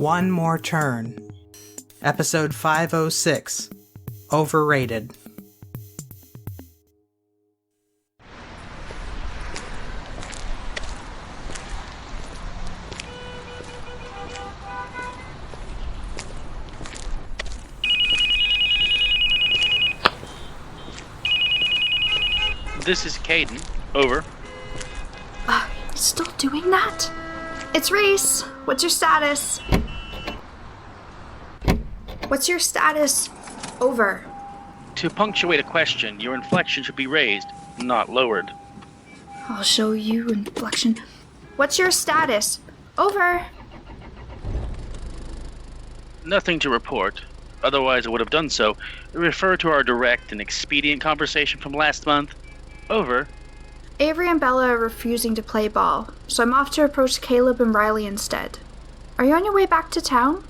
One More Turn. Episode 506. Overrated. This is Caden. Over. Still doing that? It's Reese. What's your status? What's your status? Over. To punctuate a question, your inflection should be raised, not lowered. I'll show you inflection. What's your status? Over. Nothing to report. Otherwise I would have done so. Refer to our direct and expedient conversation from last month. Over. Avery and Bella are refusing to play ball, so I'm off to approach Caleb and Riley instead. Are you on your way back to town?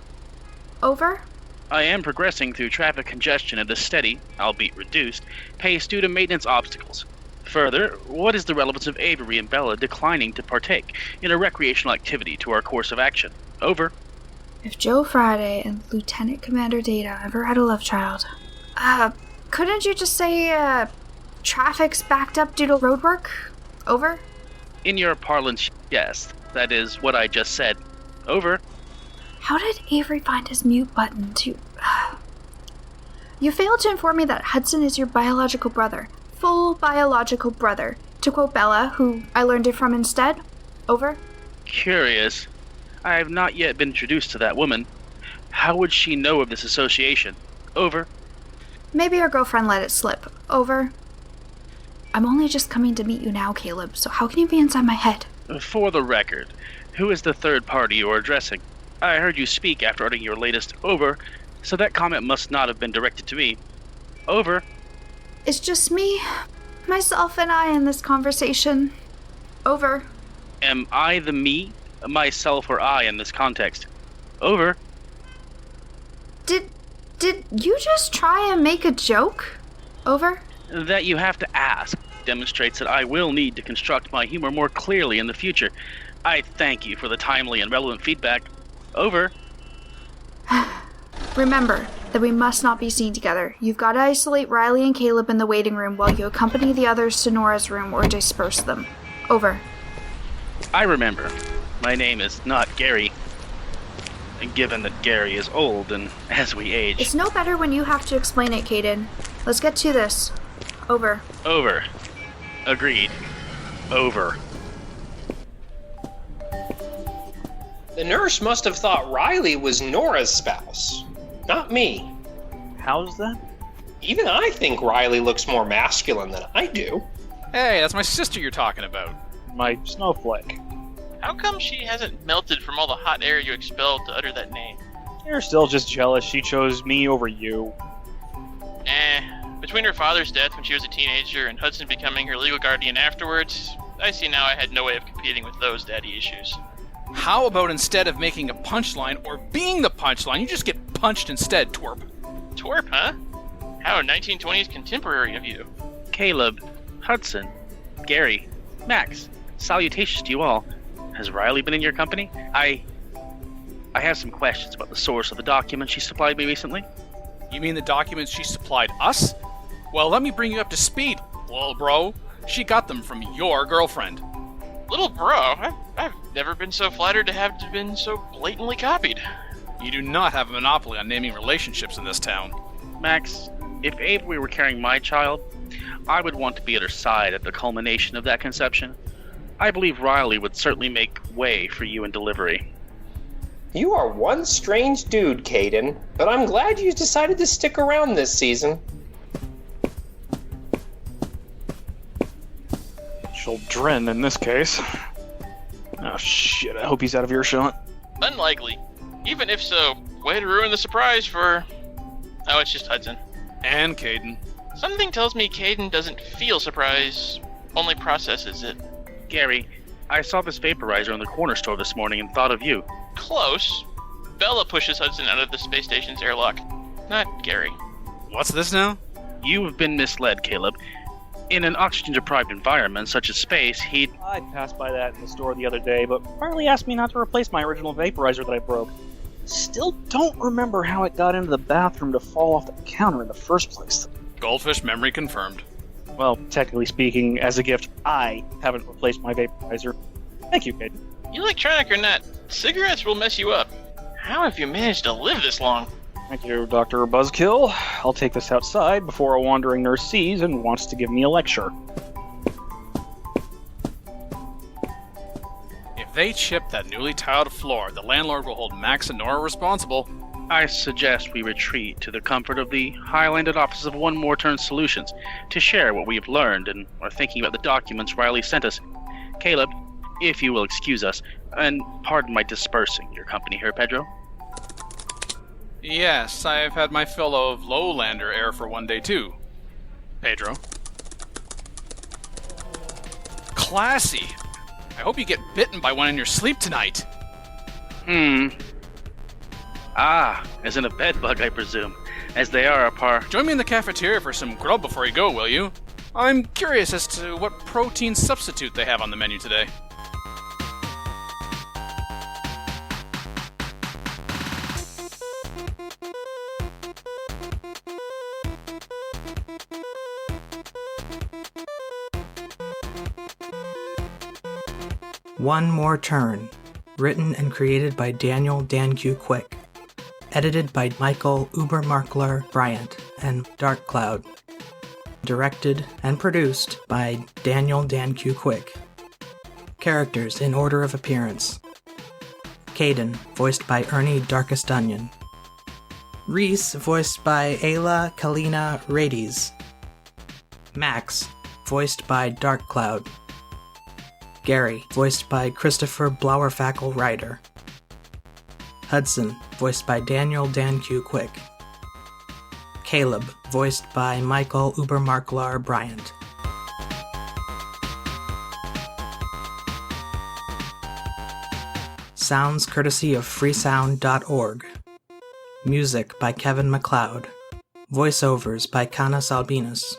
Over. I am progressing through traffic congestion at a steady, albeit reduced, pace due to maintenance obstacles. Further, what is the relevance of Avery and Bella declining to partake in a recreational activity to our course of action? Over. If Joe Friday and Lieutenant Commander Data ever had a love child, couldn't you just say, traffic's backed up due to roadwork? Over. In your parlance, yes. That is what I just said. Over. How did Avery find his mute button to... You failed to inform me that Hudson is your biological brother. Full biological brother. To quote Bella, who I learned it from instead. Over. Curious. I have not yet been introduced to that woman. How would she know of this association? Over. Maybe her girlfriend let it slip. Over. I'm only just coming to meet you now, Caleb, so how can you be inside my head? For the record, who is the third party you are addressing? I heard you speak after uttering your latest over, so that comment must not have been directed to me. Over. It's just me, myself, and I in this conversation. Over. Am I the me, myself, or I in this context? Over. Did you just try and make a joke? Over. That you have to ask demonstrates that I will need to construct my humor more clearly in the future. I thank you for the timely and relevant feedback. Over. Remember that we must not be seen together. You've got to isolate Riley and Caleb in the waiting room while you accompany the others to Nora's room or disperse them. Over. I remember. My name is not Gary. And given that Gary is old and as we age... It's no better when you have to explain it, Caden. Let's get to this. Over. Over. Agreed. Over. The nurse must have thought Riley was Nora's spouse, not me. How's that? Even I think Riley looks more masculine than I do. Hey, that's my sister you're talking about. My snowflake. How come she hasn't melted from all the hot air you expelled to utter that name? You're still just jealous she chose me over you. Between her father's death when she was a teenager and Hudson becoming her legal guardian afterwards, I see now I had no way of competing with those daddy issues. How about instead of making a punchline or being the punchline, you just get punched instead, twerp? Twerp, huh? How 1920s contemporary of you. Caleb, Hudson, Gary, Max, salutations to you all. Has Riley been in your company? I have some questions about the source of the document she supplied me recently. You mean the documents she supplied us? Well, let me bring you up to speed, little bro. She got them from your girlfriend. Little bro, I've never been so flattered to have been so blatantly copied. You do not have a monopoly on naming relationships in this town. Max, if Avery were carrying my child, I would want to be at her side at the culmination of that conception. I believe Riley would certainly make way for you in delivery. You are one strange dude, Caden, but I'm glad you decided to stick around this season. Children, in this case. Oh shit, I hope he's out of earshot. Unlikely. Even if so, way to ruin the surprise for... Oh, it's just Hudson. And Caden. Something tells me Caden doesn't feel surprise, only processes it. Gary, I saw this vaporizer in the corner store this morning and thought of you. Close. Bella pushes Hudson out of the space station's airlock. Not Gary. What's this now? You have been misled, Caleb. In an oxygen-deprived environment such as space, I passed by that in the store the other day, but Riley asked me not to replace my original vaporizer that I broke. Still don't remember how it got into the bathroom to fall off the counter in the first place. Goldfish memory confirmed. Well, technically speaking, as a gift, I haven't replaced my vaporizer. Thank you, kid. Electronic or not, cigarettes will mess you up. How have you managed to live this long? Thank you, Dr. Buzzkill. I'll take this outside before a wandering nurse sees and wants to give me a lecture. If they chip that newly tiled floor, the landlord will hold Max and Nora responsible. I suggest we retreat to the comfort of the high-landed offices of One More Turn Solutions to share what we have learned and are thinking about the documents Riley sent us. Caleb, if you will excuse us, and pardon my dispersing your company here, Pedro. Yes, I've had my fill of Lowlander air for one day too. Pedro. Classy. I hope you get bitten by one in your sleep tonight. As in a bed bug, I presume, as they are a par. Join me in the cafeteria for some grub before you go, will you? I'm curious as to what protein substitute they have on the menu today. One More Turn, written and created by Daniel Dan Q. Quick, edited by Michael Ubermarkler Bryant and Dark Cloud, directed and produced by Daniel Dan Q. Quick. Characters in order of appearance: Caden, voiced by Ernie Darkest Onion; Reese, voiced by Ayla Kalina Rades; Max, voiced by Dark Cloud; Gary, voiced by Christopher Blauerfackel Ryder; Hudson, voiced by Daniel Dan Q. Quick; Caleb, voiced by Michael Ubermarklar Bryant. Sounds courtesy of freesound.org. Music by Kevin MacLeod. Voiceovers by Canas Albinas.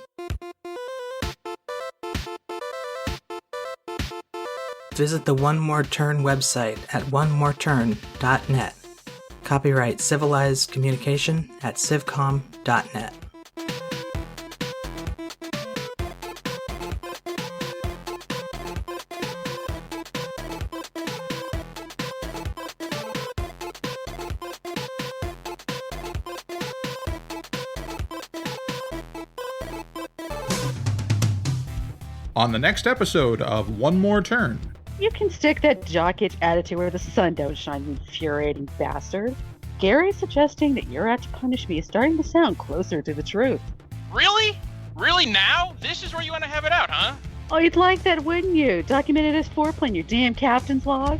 Visit the One More Turn website at onemoreturn.net. Copyright Civilized Communication at civcom.net. On the next episode of One More Turn. You can stick that jock-itch attitude where the sun don't shine, you infuriating bastard. Gary suggesting that you're out to punish me is starting to sound closer to the truth. Really? Really now? This is where you want to have it out, huh? Oh, you'd like that, wouldn't you? Documented as foreplay in your damn captain's log?